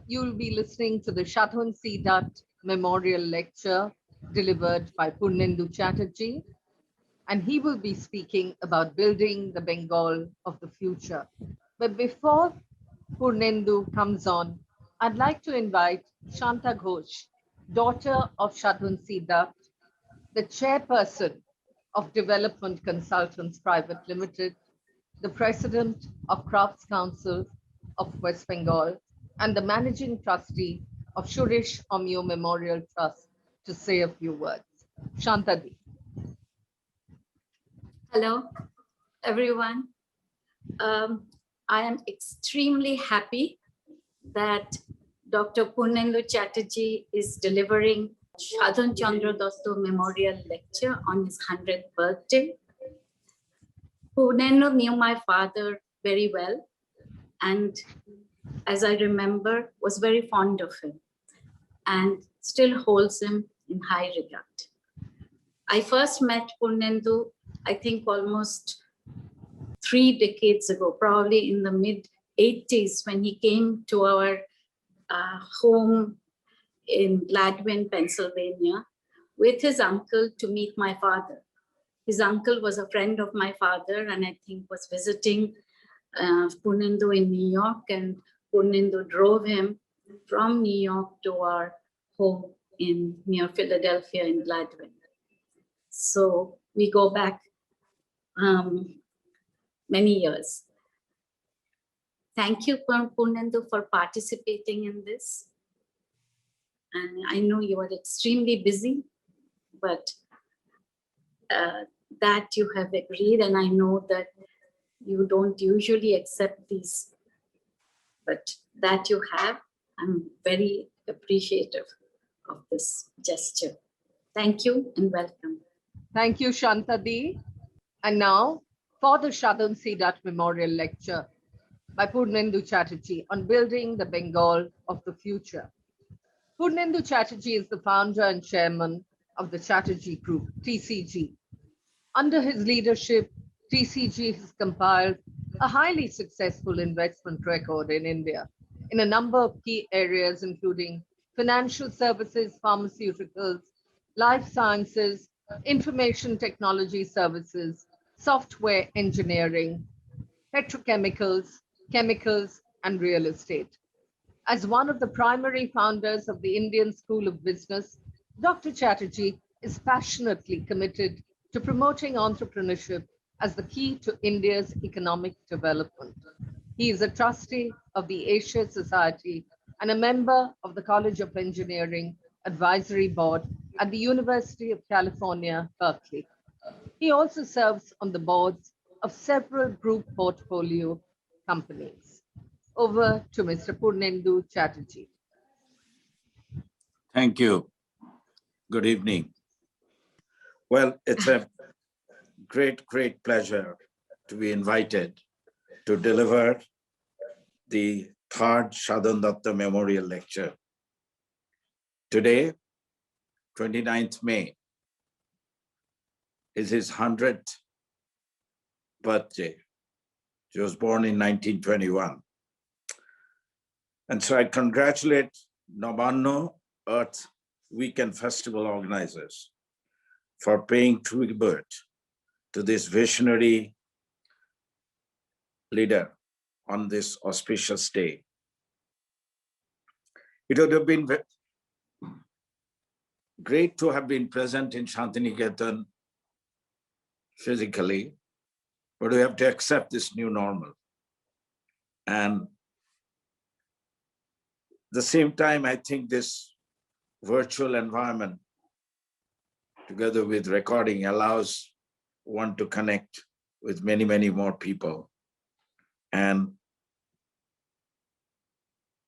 You'll be listening to the Sadhan Dutt Memorial Lecture delivered by Purnendu Chatterjee, and he will be speaking about building the Bengal of the future. But before Purnendu comes on, I'd like to invite Shanta Ghosh, daughter of Sadhan Dutt, the chairperson of Development Consultants Private Limited, the president of Crafts Council of West Bengal, and the managing trustee of Suresh Omyo Memorial Trust to say a few words. Shantadi. Hello, everyone. I am extremely happy that Dr. Purnendu Chatterjee is delivering Sadhan Chandra Datta Memorial Lecture on his 100th birthday. Purnendu knew my father very well, and as I remember, was very fond of him and still holds him in high regard. I first met Purnendu, I think almost 3 decades ago, probably in the mid-80s, when he came to our home in Gladwin, Pennsylvania, with his uncle to meet my father. His uncle was a friend of my father, and I think was visiting Purnendu in New York, and Purnendu drove him from New York to our home near Philadelphia in Gladwin. So we go back many years. Thank you, Purnendu, for participating in this. And I know you are extremely busy, but that you have agreed, and I know that you don't usually accept these, but that you have, I'm very appreciative of this gesture. Thank you and welcome. Thank you, Shantadi. And now for the Sadhan Dutt Memorial Lecture by Purnendu Chatterjee on building the Bengal of the future. Purnendu Chatterjee is the founder and chairman of the Chatterjee Group, TCG. Under his leadership, TCG has compiled a highly successful investment record in India in a number of key areas, including financial services, pharmaceuticals, life sciences, information technology services, software engineering, petrochemicals, chemicals, and real estate. As one of the primary founders of the Indian School of Business, Dr. Chatterjee is passionately committed to promoting entrepreneurship as the key to India's economic development. He is a trustee of the Asia Society and a member of the College of Engineering Advisory Board at the University of California, Berkeley. He also serves on the boards of several group portfolio companies. Over to Mr. Purnendu Chatterjee. Thank you. Good evening. Well, it's a great pleasure to be invited to deliver the 3rd Sadhan Datta Memorial Lecture. Today, 29th May, is his 100th birthday. He was born in 1921. And so I congratulate Nabanna Earth Weekend Festival organizers for paying tribute to this visionary leader on this auspicious day. It would have been great to have been present in Shantiniketan physically, but we have to accept this new normal. And at the same time, I think this virtual environment, together with recording, allows one to connect with many more people and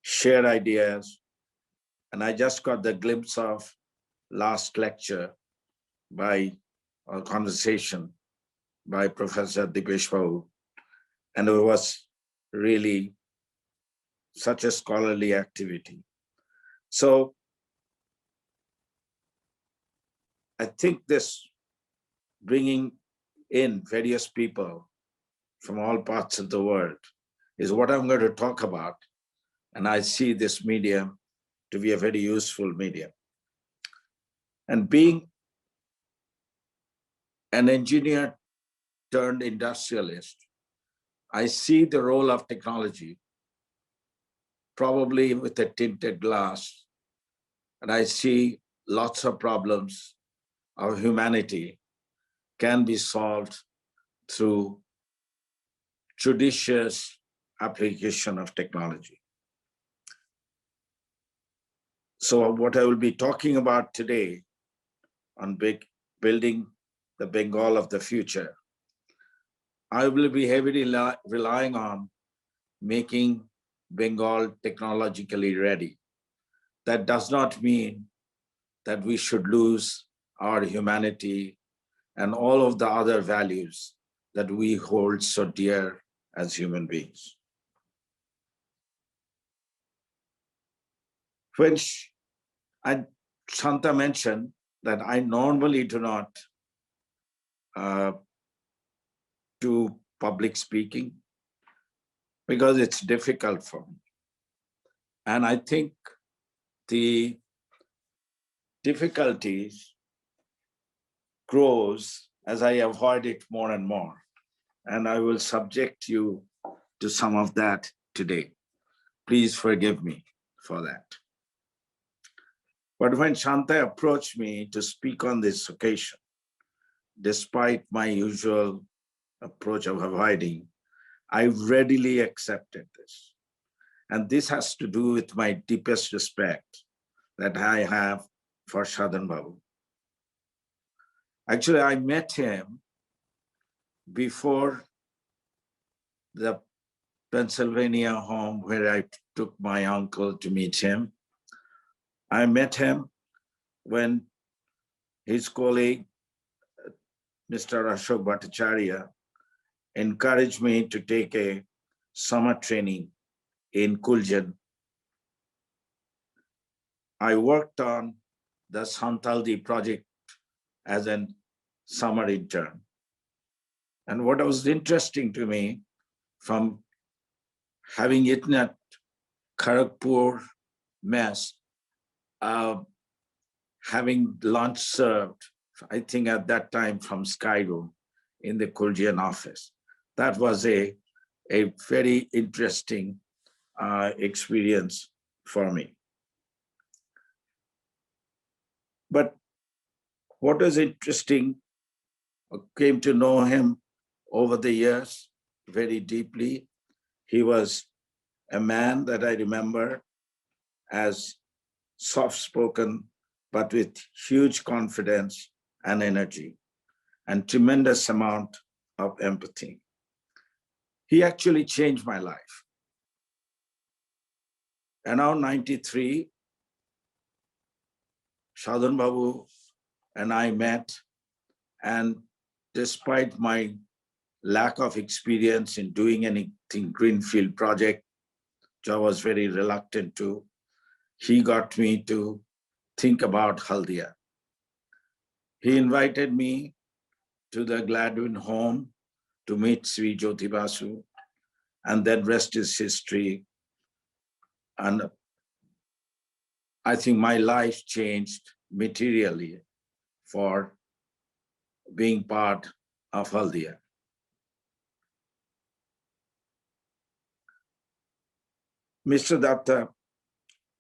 share ideas. And I just got the glimpse of last lecture by a conversation by Professor Dipesh Babu, and it was really such a scholarly activity. So I think this bringing in various people from all parts of the world is what I'm going to talk about. And I see this medium to be a very useful medium. And being an engineer turned industrialist, I see the role of technology probably with a tinted glass. And I see lots of problems of humanity can be solved through judicious application of technology. So what I will be talking about today on building the Bengal of the future, I will be heavily relying on making Bengal technologically ready. That does not mean that we should lose our humanity and all of the other values that we hold so dear as human beings. When Shanta mentioned that I normally do not do public speaking because it's difficult for me. And I think the difficulties grows as I avoid it more and more. And I will subject you to some of that today. Please forgive me for that. But when Shanta approached me to speak on this occasion, despite my usual approach of avoiding, I readily accepted this. And this has to do with my deepest respect that I have for Sadhan Babu. Actually, I met him before the Pennsylvania home where I took my uncle to meet him. I met him when his colleague, Mr. Ashok Bhattacharya, encouraged me to take a summer training in Kuljan. I worked on the Santaldi project as a summer intern. And what was interesting to me, from having eaten at Kharagpur mess, having lunch served, I think at that time from Skyroom in the Kuljian office. That was a very interesting experience for me. But what was interesting, I came to know him over the years very deeply. He was a man that I remember as soft-spoken, but with huge confidence and energy and tremendous amount of empathy. He actually changed my life. Around 93, Sadhan Babu and I met, and despite my lack of experience in doing anything greenfield project, which I was very reluctant to, he got me to think about Haldia. He invited me to the Gladwin home to meet Sri Jyoti Basu, and then rest is history. And I think my life changed materially for being part of Haldia. Mr. Datta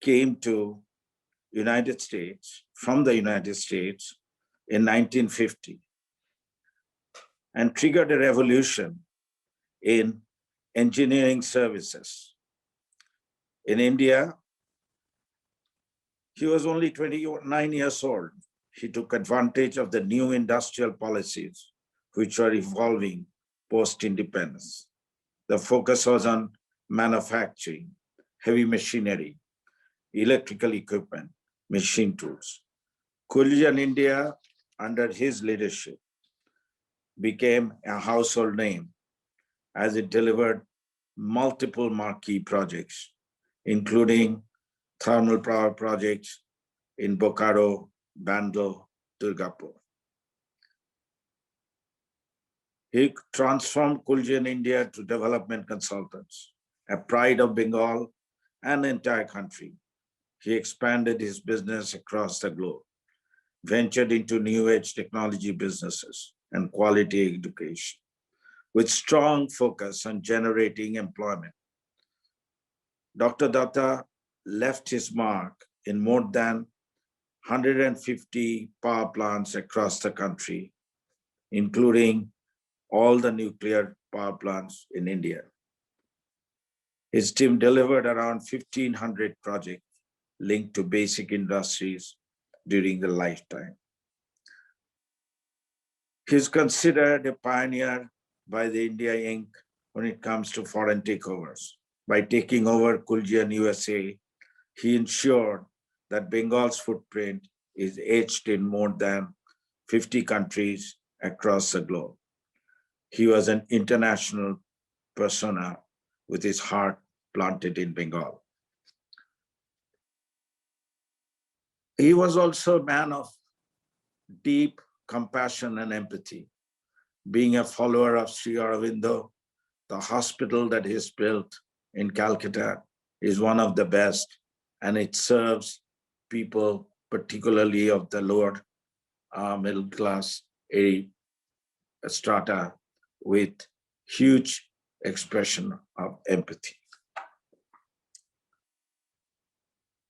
came to United States, from the United States in 1950 and triggered a revolution in engineering services. In India, he was only 29 years old. He took advantage of the new industrial policies which were evolving post-independence. The focus was on manufacturing, heavy machinery, electrical equipment, machine tools. Kuljan India, under his leadership, became a household name as it delivered multiple marquee projects, including thermal power projects in Bokaro, Bandel, Durgapur. He transformed Kuljan India to development consultants, a pride of Bengal and the entire country. He expanded his business across the globe, ventured into new age technology businesses and quality education, with strong focus on generating employment. Dr. Datta left his mark in more than 150 power plants across the country, including all the nuclear power plants in India. His team delivered around 1,500 projects linked to basic industries during the lifetime. He's considered a pioneer by the India Inc. when it comes to foreign takeovers. By taking over Kuljian USA, he ensured that Bengal's footprint is etched in more than 50 countries across the globe. He was an international persona with his heart planted in Bengal. He was also a man of deep compassion and empathy. Being a follower of Sri Aurobindo, the hospital that he's built in Calcutta is one of the best, and it serves people, particularly of the lower middle class strata, with huge expression of empathy.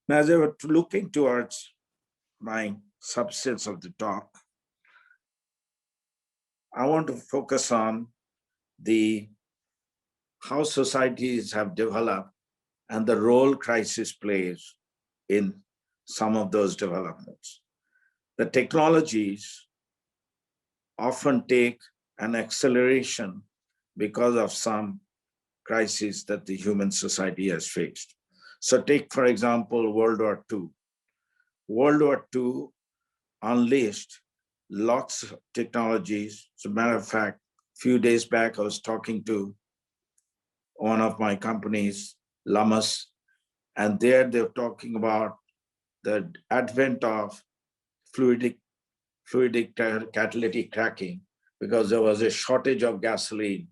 Now, as I was looking towards my substance of the talk, I want to focus on how societies have developed and the role crisis plays in some of those developments. The technologies often take an acceleration because of some crises that the human society has faced. So take, for example, World War II. World War II unleashed lots of technologies. As a matter of fact, a few days back, I was talking to one of my companies, Lamas, and there they're talking about the advent of fluidic catalytic cracking, because there was a shortage of gasoline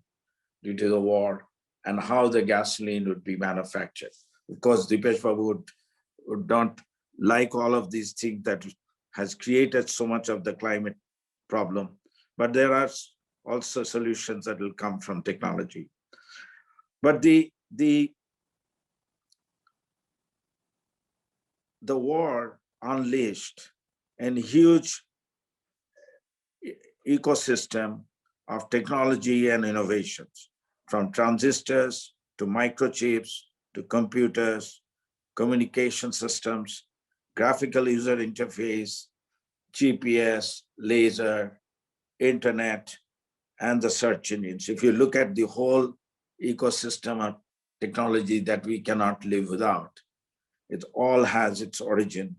due to the war, and how the gasoline would be manufactured. Of course, Dipesh Babu would not like all of these things that has created so much of the climate problem, but there are also solutions that will come from technology. But the war unleashed a huge ecosystem of technology and innovations, from transistors to microchips to computers, communication systems, graphical user interface, GPS, laser, internet, and the search engines. If you look at the whole ecosystem of technology that we cannot live without, it all has its origin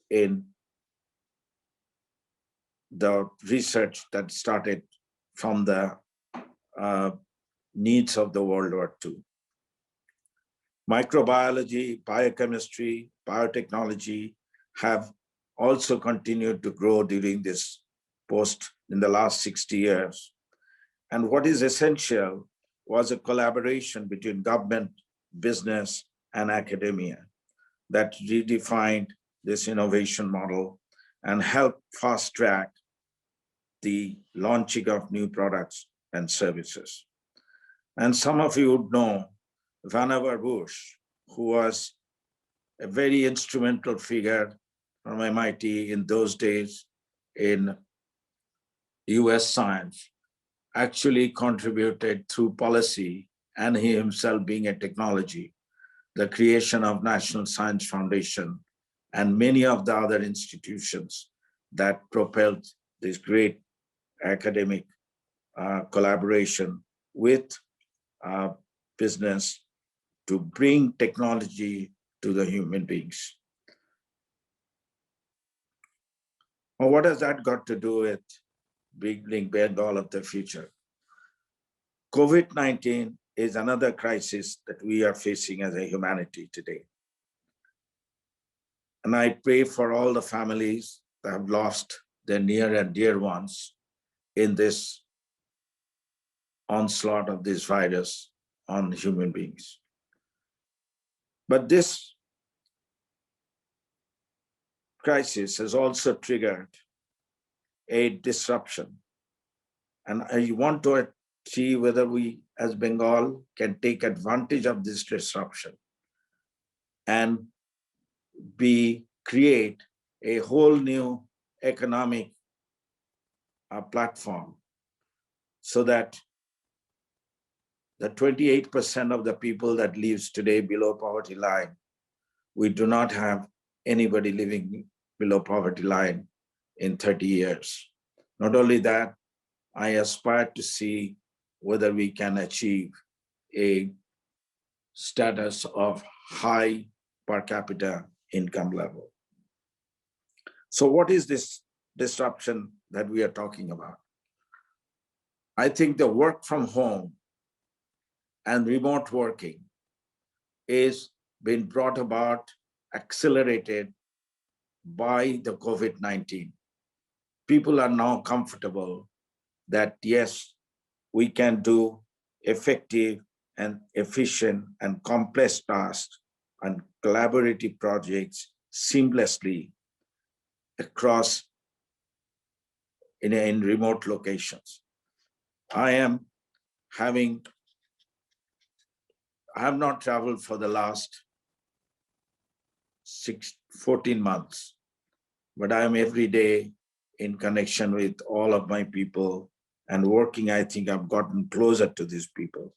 in the research that started from the needs of the World War II. Microbiology, biochemistry, biotechnology have also continued to grow during this in the last 60 years. And what is essential was a collaboration between government, business, and academia that redefined this innovation model and helped fast track the launching of new products and services. And some of you would know Vannevar Bush, who was a very instrumental figure from MIT in those days in US science, actually contributed through policy and he himself being a technology, the creation of National Science Foundation and many of the other institutions that propelled this great academic collaboration with business to bring technology to the human beings. Well, what has that got to do with building Bengal of the future? COVID-19 is another crisis that we are facing as a humanity today. And I pray for all the families that have lost their near and dear ones in this onslaught of this virus on human beings. But this crisis has also triggered a disruption. And I want to see whether we as Bengal can take advantage of this disruption and create a whole new economic platform so that the 28% of the people that lives today below poverty line, we do not have anybody living below poverty line in 30 years. Not only that, I aspire to see whether we can achieve a status of high per capita income level. So what is this disruption that we are talking about? I think the work from home and remote working is being brought about, accelerated by the COVID-19. People are now comfortable that yes, we can do effective and efficient and complex tasks and collaborative projects seamlessly across in remote locations. I have not traveled for the last 14 months, but I am every day in connection with all of my people and working. I think I've gotten closer to these people.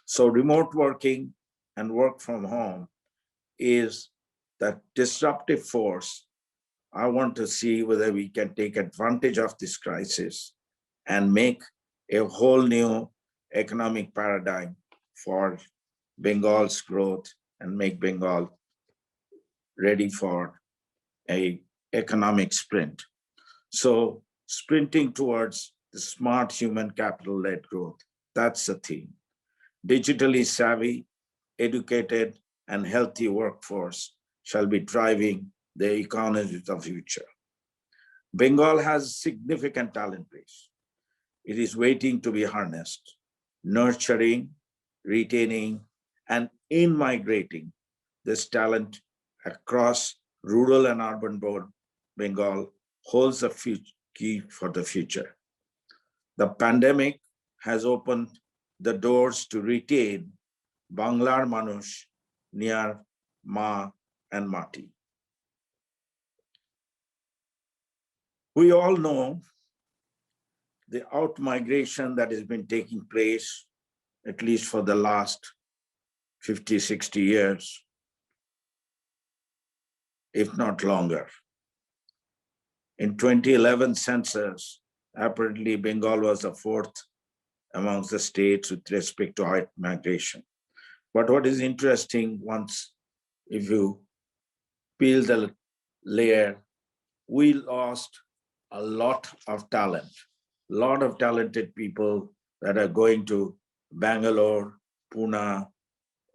So remote working and work from home is that disruptive force. I want to see whether we can take advantage of this crisis and make a whole new economic paradigm for Bengal's growth and make Bengal ready for an economic sprint. So sprinting towards the smart human capital-led growth, that's the theme. Digitally savvy, educated, and healthy workforce shall be driving the economy of the future. Bengal has significant talent base. It is waiting to be harnessed, nurturing, retaining, and in-migrating this talent across rural and urban Bengal holds a key for the future. The pandemic has opened the doors to retain Banglar Manush near Ma and Mati. We all know the out-migration that has been taking place, at least for the last 50, 60 years, if not longer. In 2011 census, apparently Bengal was the fourth amongst the states with respect to out migration. But what is interesting, if you peel the layer, we lost a lot of talented people that are going to Bangalore, Pune,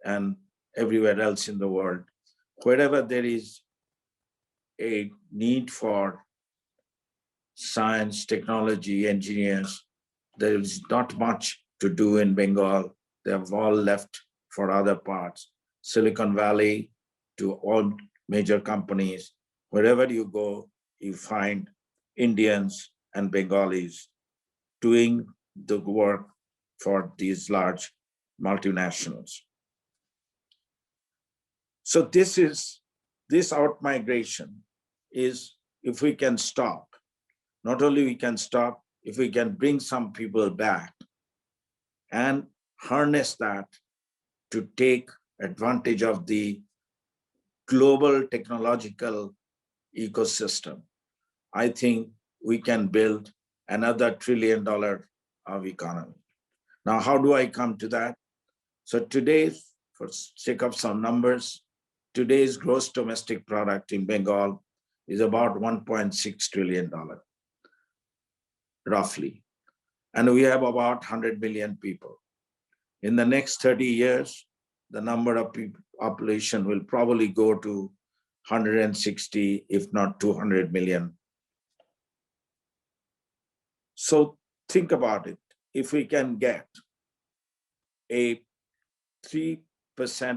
and everywhere else in the world. Wherever there is a need for science, technology, engineers, there is not much to do in Bengal. They have all left for other parts. Silicon Valley to all major companies. Wherever you go, you find Indians and Bengalis doing the work for these large multinationals. So this out-migration is, if we can stop, not only we can stop, if we can bring some people back and harness that to take advantage of the global technological ecosystem, I think we can build another $1 trillion of economy. Now, how do I come to that? So today, for sake of some numbers, today's gross domestic product in Bengal is about $1.6 trillion, roughly. And we have about 100 million people. In the next 30 years, the number of population will probably go to 160, if not 200 million. So think about it. If we can get a 3%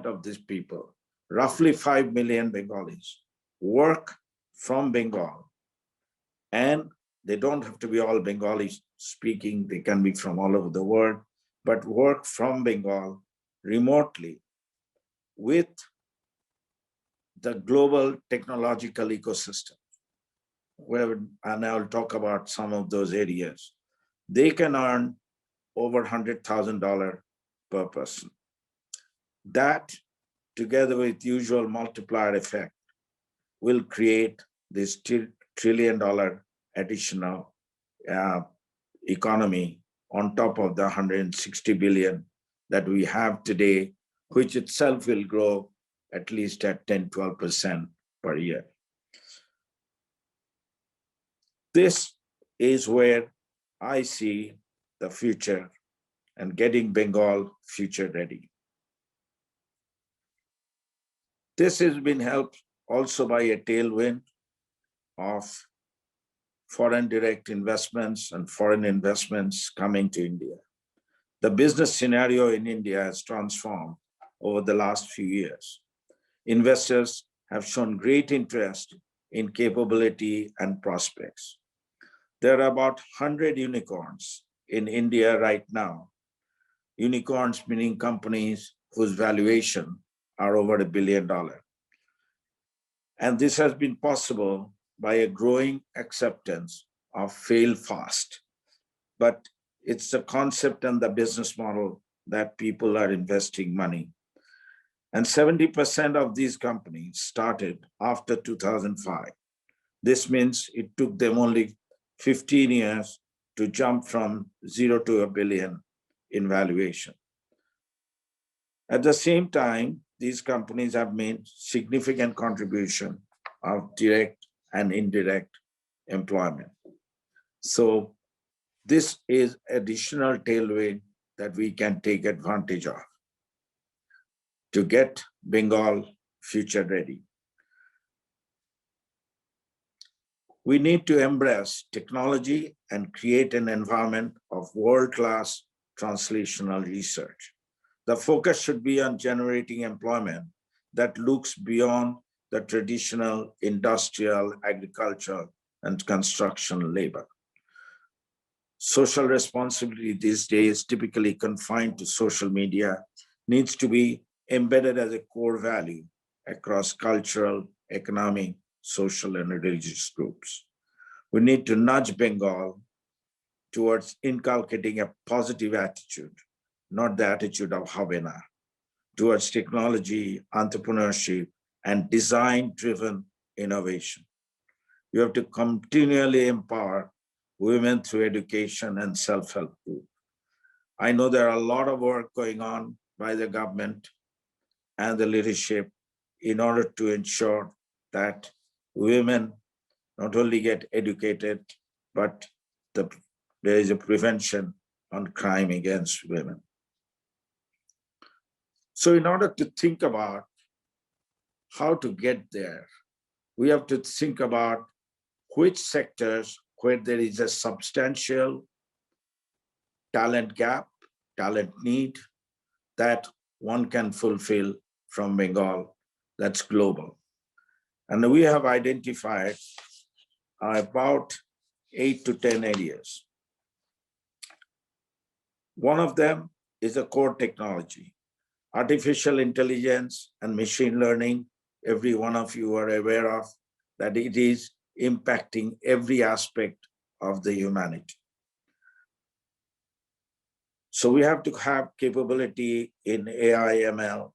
of these people, roughly 5 million Bengalis work from Bengal, and they don't have to be all Bengali speaking, they can be from all over the world, but work from Bengal remotely with the global technological ecosystem, and I'll talk about some of those areas. They can earn over $100,000 per person. That, together with usual multiplier effect, will create this $1 trillion additional economy on top of the 160 billion that we have today, which itself will grow at least at 10-12% per year. This is where I see the future and getting Bengal future ready. This has been helped also by a tailwind of foreign direct investments and foreign investments coming to India. The business scenario in India has transformed over the last few years. Investors have shown great interest in capability and prospects. There are about 100 unicorns in India right now. Unicorns meaning companies whose valuation are over $1 billion. And this has been possible by a growing acceptance of fail fast. But it's the concept and the business model that people are investing money. And 70% of these companies started after 2005. This means it took them only 15 years to jump from 0 to $1 billion in valuation. At the same time, these companies have made significant contribution of direct and indirect employment. So this is additional tailwind that we can take advantage of to get Bengal future ready. We need to embrace technology and create an environment of world-class translational research. The focus should be on generating employment that looks beyond the traditional industrial, agricultural, and construction labor. Social responsibility these days, typically confined to social media, needs to be embedded as a core value across cultural, economic, social, and religious groups. We need to nudge Bengal towards inculcating a positive attitude, not the attitude of Havana, towards technology, entrepreneurship, and design-driven innovation. You have to continually empower women through education and self-help group. I know there are a lot of work going on by the government and the leadership in order to ensure that women not only get educated, but there is a prevention on crime against women. So in order to think about how to get there, we have to think about which sectors where there is a substantial talent gap, talent need that one can fulfill from Bengal that's global. And we have identified about 8 to 10 areas. One of them is a core technology. Artificial intelligence and machine learning, every one of you are aware of that it is impacting every aspect of the humanity. So we have to have capability in AI, ML,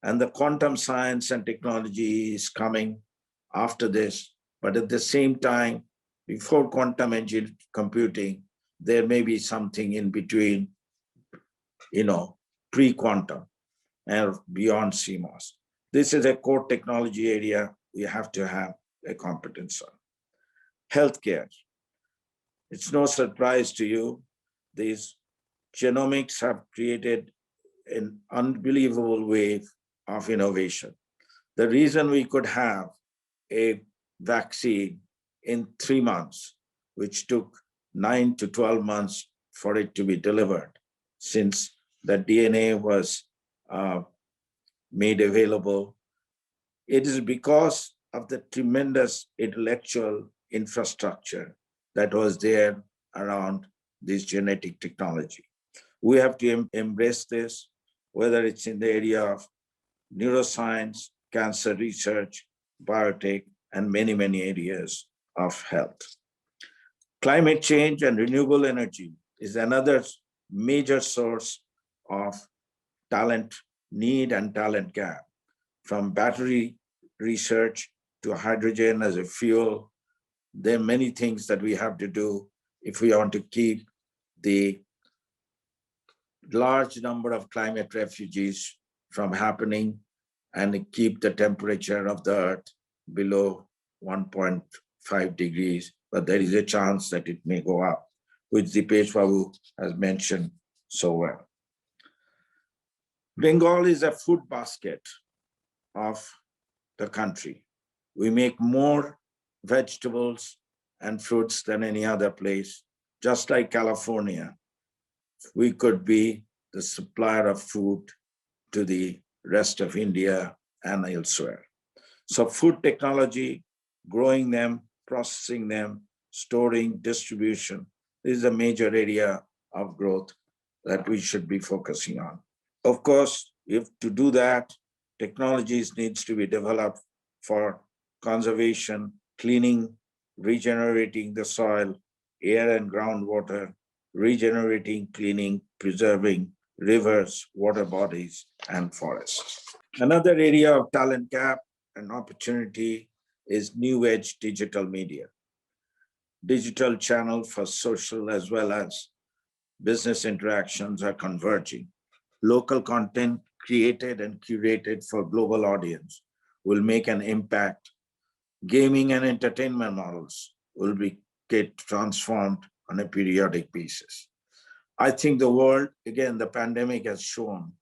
and the quantum science and technology is coming after this. But at the same time, before quantum engine computing, there may be something in between, pre-quantum and beyond CMOS. This is a core technology area we have to have a competence on. Healthcare. It's no surprise to you, these genomics have created an unbelievable wave of innovation. The reason we could have a vaccine in 3 months, which took 9 to 12 months for it to be delivered, since the DNA was made available It is because of the tremendous intellectual infrastructure that was there around this genetic technology. We have to embrace this, whether it's in the area of neuroscience, cancer research, biotech, and many, many areas of health. Climate change and renewable energy is another major source of talent need and talent gap. From battery research to hydrogen as a fuel, there are many things that we have to do if we want to keep the large number of climate refugees from happening and keep the temperature of the earth below 1.5 degrees, but there is a chance that it may go up, which Dipesh Babu has mentioned so well. Bengal is a food basket of the country. We make more vegetables and fruits than any other place. Just like California, we could be the supplier of food to the rest of India and elsewhere. So food technology, growing them, processing them, storing, distribution is a major area of growth that we should be focusing on. Of course, if to do that, technologies needs to be developed for conservation, cleaning, regenerating the soil, air and groundwater, regenerating, cleaning, preserving rivers, water bodies, and forests. Another area of talent gap and opportunity is new age digital media. Digital channel for social as well as business interactions are converging. Local content created and curated for global audience will make an impact. Gaming and entertainment models will get transformed on a periodic basis. I think the world, again, the pandemic has shown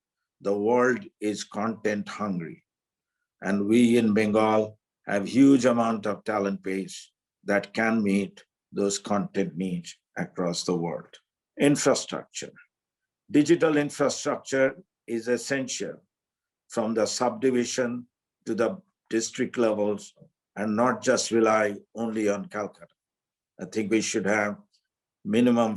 the world is content hungry. And we in Bengal have huge amount of talent base that can meet those content needs across the world. Infrastructure. Digital infrastructure is essential from the subdivision to the district levels and not just rely only on Calcutta. I think we should have minimum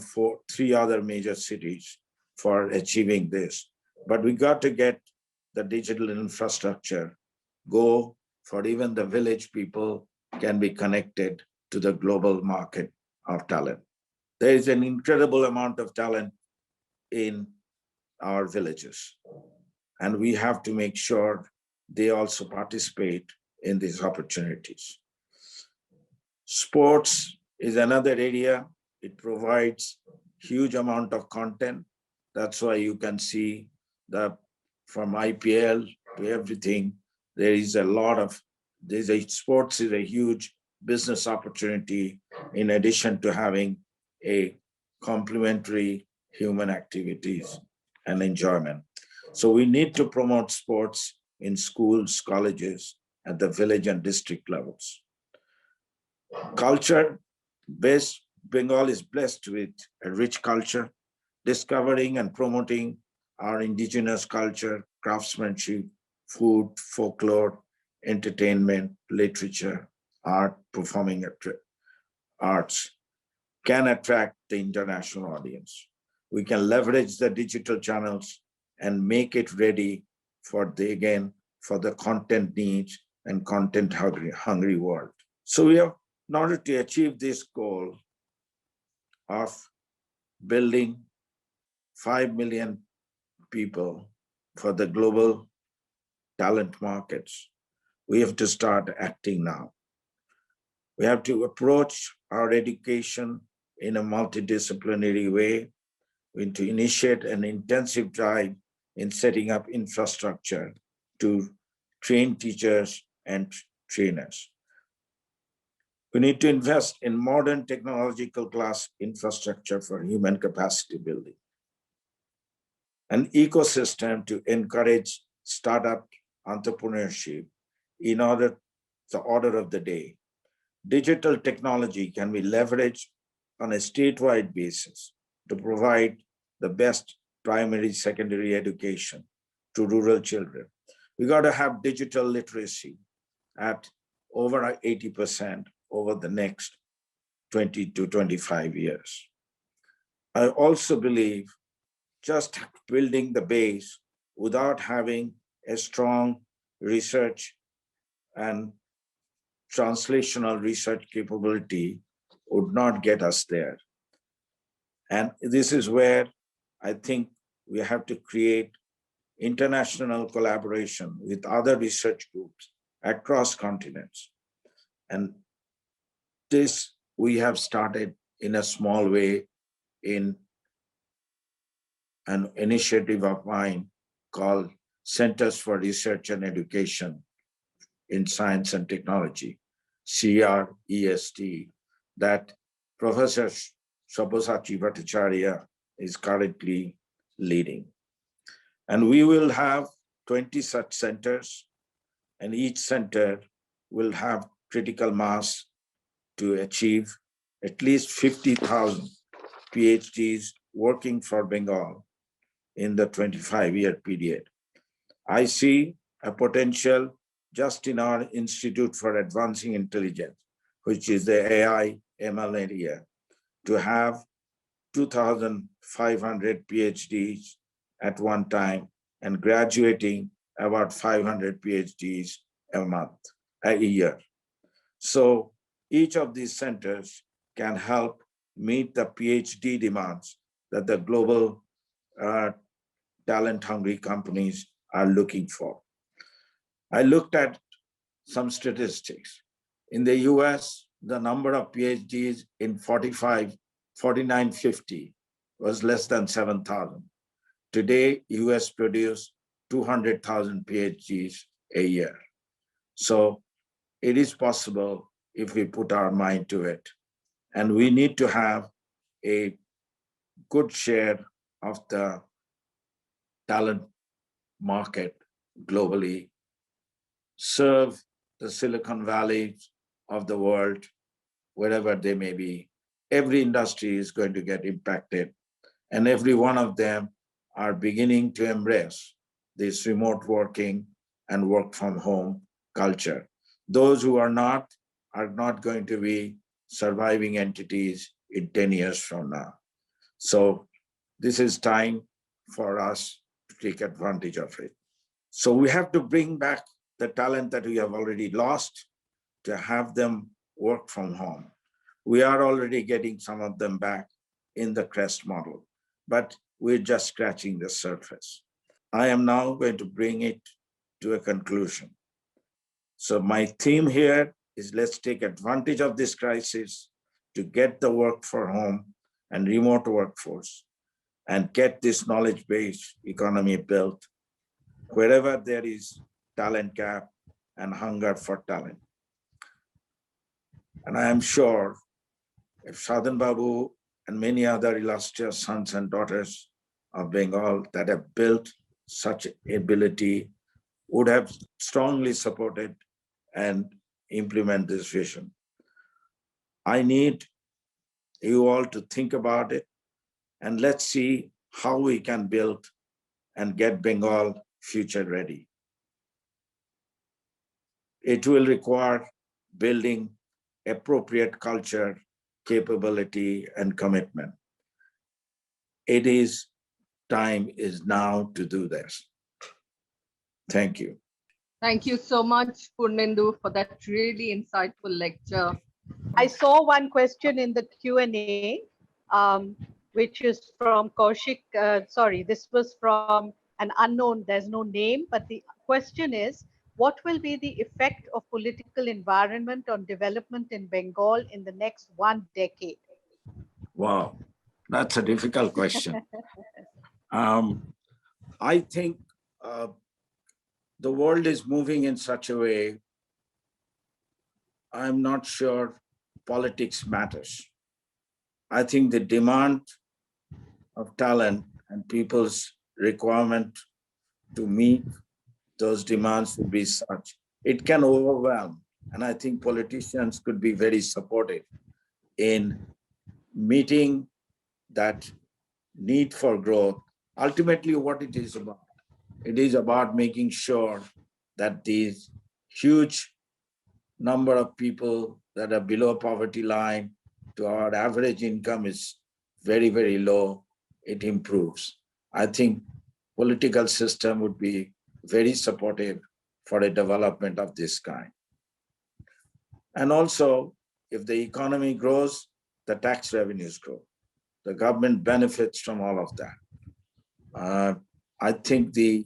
three other major cities for achieving this. But we got to get the digital infrastructure go for even the village people can be connected to the global market of talent. There is an incredible amount of talent in our villages, and we have to make sure they also participate in these opportunities. Sports is another area. It provides huge amount of content. That's why you can see from IPL to everything, there is a lot of, sports is a huge business opportunity in addition to having a complementary human activities and enjoyment. So we need to promote sports in schools, colleges, at the village and district levels. Culture, Bengal is blessed with a rich culture. Discovering and promoting our indigenous culture, craftsmanship, food, folklore, entertainment, literature, art, performing arts can attract the international audience. We can leverage the digital channels and make it ready for the content needs and content hungry world. So in order to achieve this goal of building 5 million people for the global talent markets, we have to start acting now. We have to approach our education in a multidisciplinary way. We need to initiate an intensive drive in setting up infrastructure to train teachers and trainers. We need to invest in modern technological class infrastructure for human capacity building. An ecosystem to encourage startup entrepreneurship in order the order of the day. Digital technology can be leveraged on a statewide basis to provide the best primary, secondary education to rural children. We got to have digital literacy. at over 80% over the next 20 to 25 years. I also believe just building the base without having a strong research and translational research capability would not get us there. And this is where I think we have to create international collaboration with other research groups across continents. And this we have started in a small way in an initiative of mine called Centers for Research and Education in Science and Technology, CREST, that Professor Sabyasachi Bhattacharya is currently leading. And we will have 20 such centers, and each center will have critical mass to achieve at least 50,000 PhDs working for Bengal in the 25-year period. I see a potential just in our Institute for Advancing Intelligence, which is the AI ML area, to have 2,500 PhDs at one time and graduating about 500 PhDs a year. So each of these centers can help meet the PhD demands that the global talent-hungry companies are looking for. I looked at some statistics. In the US, the number of PhDs in 4950 was less than 7,000. Today, US produce 200,000 PhDs a year. So it is possible if we put our mind to it. And we need to have a good share of the talent market globally, serve the Silicon Valley of the world, wherever they may be. Every industry is going to get impacted, and every one of them are beginning to embrace this remote working and work from home culture. Those who are not going to be surviving entities in 10 years from now. So this is time for us to take advantage of it. So we have to bring back the talent that we have already lost to have them work from home. We are already getting some of them back in the CREST model, but we're just scratching the surface. I am now going to bring it to a conclusion. So my theme here is let's take advantage of this crisis to get the work for home and remote workforce and get this knowledge-based economy built wherever there is talent gap and hunger for talent. And I am sure if Sadhan Babu and many other illustrious sons and daughters of Bengal that have built such ability would have strongly supported and implement this vision. I need you all to think about it, and let's see how we can build and get Bengal future ready. It will require building appropriate culture, capability, and commitment. Time is now to do this. Thank you. Thank you so much, Purnendu, for that really insightful lecture. I saw one question in the Q&A, which is from Kaushik. Sorry, this was from an unknown, there's no name, but the question is, what will be the effect of political environment on development in Bengal in the next 1 decade? Wow, that's a difficult question. I think the world is moving in such a way, I'm not sure politics matters. I think the demand of talent and people's requirement to meet those demands will be such. It can overwhelm, and I think politicians could be very supportive in meeting that need for growth. Ultimately, what it is about making sure that these huge number of people that are below poverty line to our average income is very, very low, it improves. I think political system would be very supportive for a development of this kind. And also, if the economy grows, the tax revenues grow. The government benefits from all of that. I think the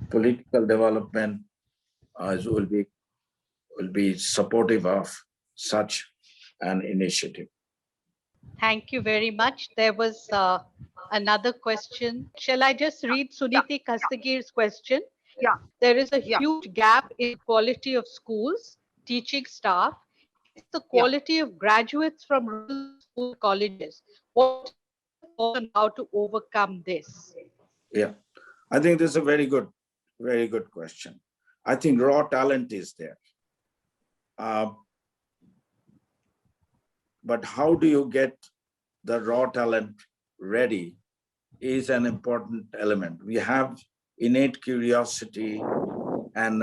political development will be supportive of such an initiative. Thank you very much. There was another question. Shall I just read Suniti Kastagir's question? Yeah. There is a huge gap in quality of schools, teaching staff. It's the quality of graduates from rural school colleges. What is your thought on how to overcome this? Yeah, I think this is a very good question. I think raw talent is there. But how do you get the raw talent ready is an important element. We have innate curiosity and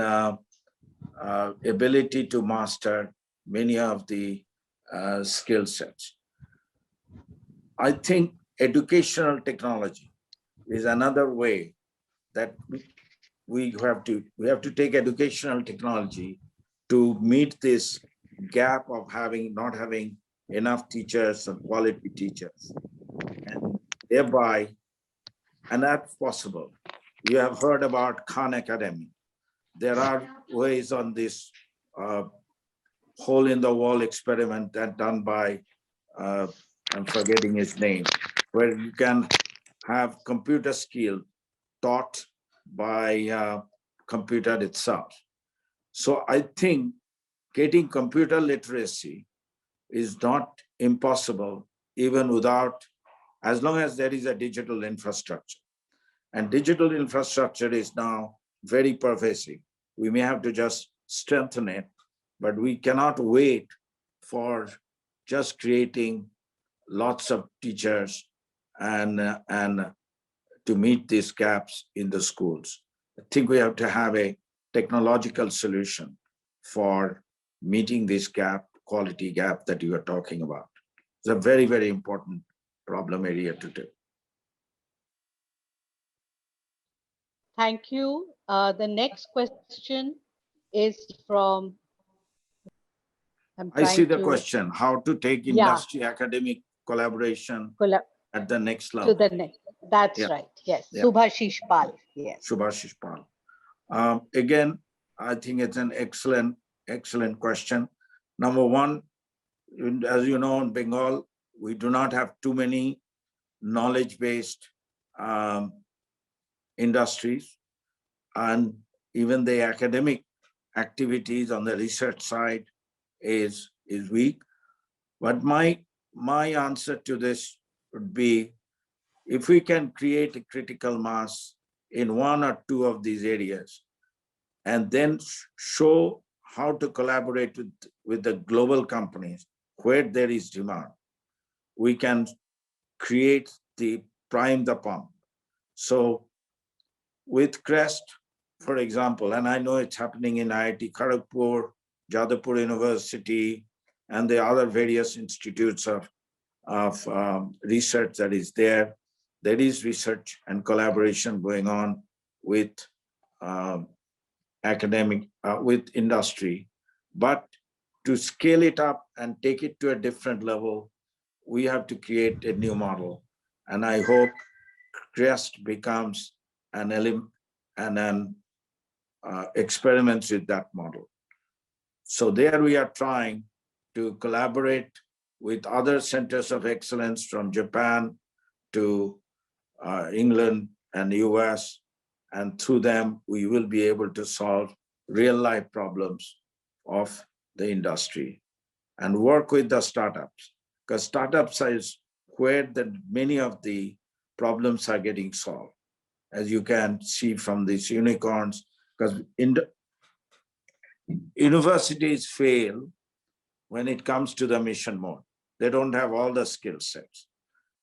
ability to master many of the skill sets. I think educational technology is another way that we have to take educational technology to meet this gap of not having enough teachers and quality teachers, and thereby, and that's possible. You have heard about Khan Academy. There are ways on this hole in the wall experiment that done by, I'm forgetting his name, where you can have computer skill taught by computer itself. So I think getting computer literacy is not impossible even without, as long as there is a digital infrastructure. And digital infrastructure is now very pervasive. We may have to just strengthen it, but we cannot wait for just creating lots of teachers and to meet these gaps in the schools. I think we have to have a technological solution for meeting this gap, quality gap that you are talking about. It's a very, very important problem area to do. Thank you. The next question is from, I see the question, how to take industry academic collaboration at the next level. To the next. That's right. Yes. Yeah. Subhashish Pal. Yes. Subhashish Pal. Again, I think it's an excellent question. Number one, as you know, in Bengal, we do not have too many knowledge-based industries, and even the academic activities on the research side is weak. But my answer to this would be, if we can create a critical mass in one or two of these areas, and then show how to collaborate with the global companies where there is demand, we can prime the pump. So with CREST, for example, and I know it's happening in IIT Kharagpur, Jadavpur University, and the other various institutes of research that is there. There is research and collaboration going on with with industry. But to scale it up and take it to a different level, we have to create a new model. And I hope CREST becomes an element and then experiments with that model. So there we are trying to collaborate with other centers of excellence from Japan to England and US, and through them, we will be able to solve real-life problems of the industry and work with the startups, because startups is where many of the problems are getting solved, as you can see from these unicorns, because universities fail when it comes to the mission mode. They don't have all the skill sets.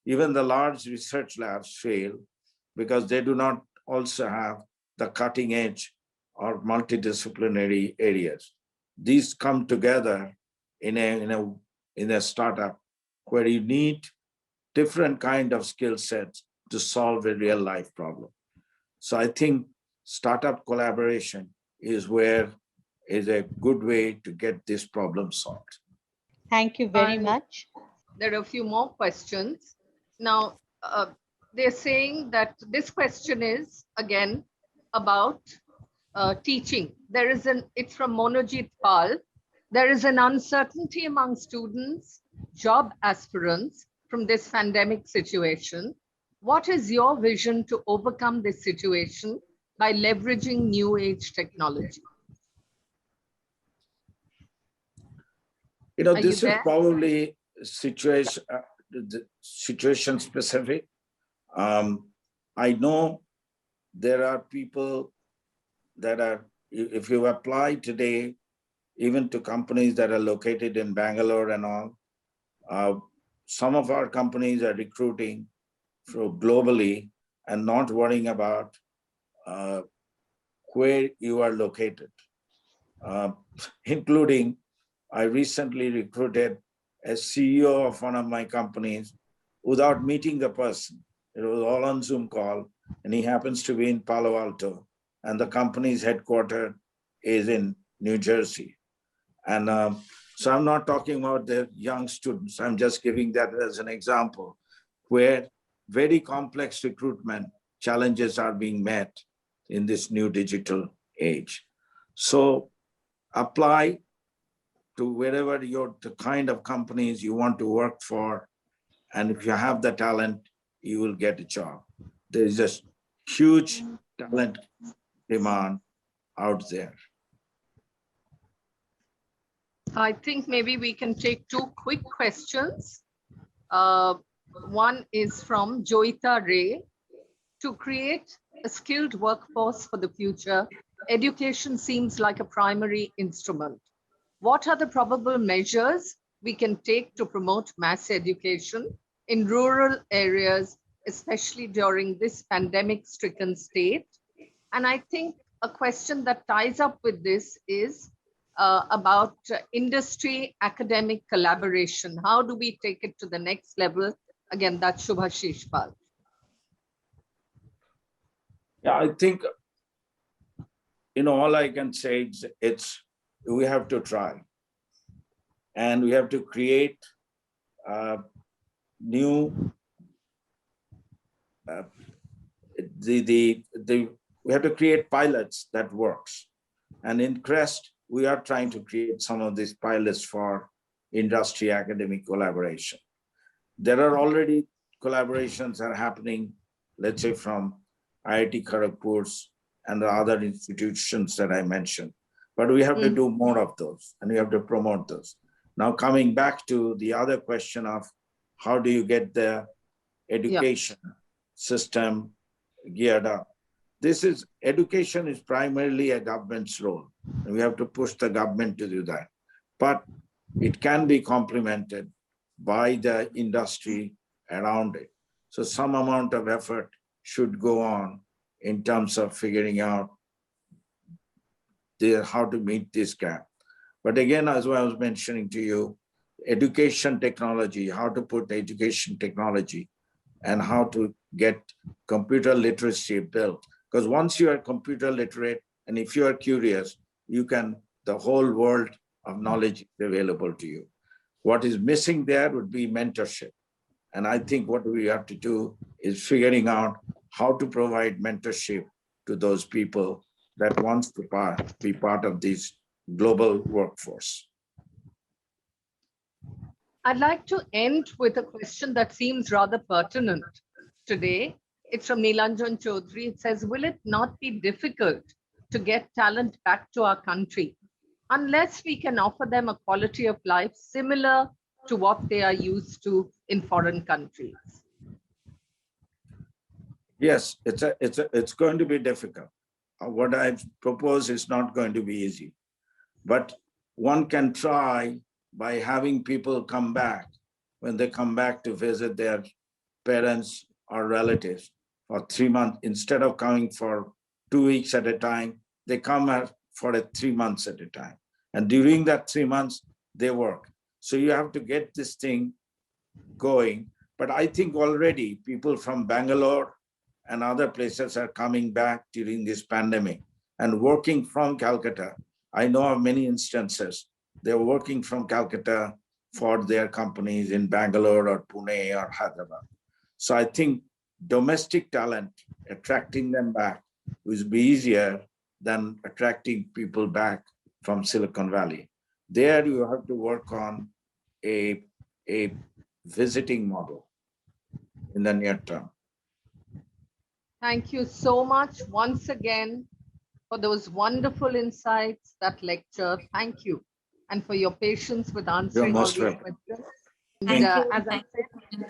Even the large research labs fail because they do not also have the cutting edge or multidisciplinary areas. These come together in a startup where you need different kind of skill sets to solve a real life problem. So I think startup collaboration is a good way to get this problem solved. Thank you very And much. there are a few more questions. Now, they're saying that this question is again about teaching. It's from Monojit Pal. There is an uncertainty among students, job aspirants from this pandemic situation. What is your vision to overcome this situation by leveraging new age technology? Are you This is there? probably situation specific. I know there are people that are, if you apply today, even to companies that are located in Bangalore and all, some of our companies are recruiting globally and not worrying about where you are located, including I recently recruited a CEO of one of my companies without meeting the person. It was all on Zoom call, and he happens to be in Palo Alto, and the company's headquarters is in New Jersey. And so I'm not talking about the young students. I'm just giving that as an example where very complex recruitment challenges are being met in this new digital age. So apply to wherever the kind of companies you want to work for. And if you have the talent, you will get a job. There is a huge talent demand out there. I think maybe we can take two quick questions. One is from Joita Ray. To create a skilled workforce for the future, education seems like a primary instrument. What are the probable measures we can take to promote mass education in rural areas, especially during this pandemic-stricken state? And I think a question that ties up with this is about industry academic collaboration. How do we take it to the next level? Again, that's Shubhashish Pal. Yeah, I think, all I can say is we have to try. And we have to create new, we have to create pilots that works. And in Crest, we are trying to create some of these pilots for industry academic collaboration. There are already collaborations that are happening, let's say from IIT Kharagpur's and the other institutions that I mentioned. But we have to do more of those, and we have to promote those. Now, coming back to the other question of how do you get the education system geared up? Education is primarily a government's role, and we have to push the government to do that. But it can be complemented by the industry around it. So some amount of effort should go on in terms of figuring out how to meet this gap. But again, as I was mentioning to you, education technology, how to put education technology and how to get computer literacy built. Because once you are computer literate, and if you are curious, the whole world of knowledge is available to you. What is missing there would be mentorship. And I think what we have to do is figuring out how to provide mentorship to those people that wants to be part of this global workforce. I'd like to end with a question that seems rather pertinent today. It's from Nilanjan Chaudhary. It says, will it not be difficult to get talent back to our country unless we can offer them a quality of life similar to what they are used to in foreign countries? Yes, it's going to be difficult. What I propose is not going to be easy, but one can try by having people come back when they come back to visit their parents or relatives for 3 months. Instead of coming for 2 weeks at a time, they come for 3 months at a time. And during that 3 months, they work. So you have to get this thing going. But I think already people from Bangalore and other places are coming back during this pandemic and working from Calcutta. I know of many instances. They're working from Calcutta for their companies in Bangalore or Pune or Hyderabad. So I think domestic talent, attracting them back will be easier than attracting people back from Silicon Valley. There you have to work on a visiting model in the near term. Thank you so much once again for those wonderful insights, that lecture. Thank you. And for your patience with answering all most these welcome. questions. Thank And you. as I Thank said, you.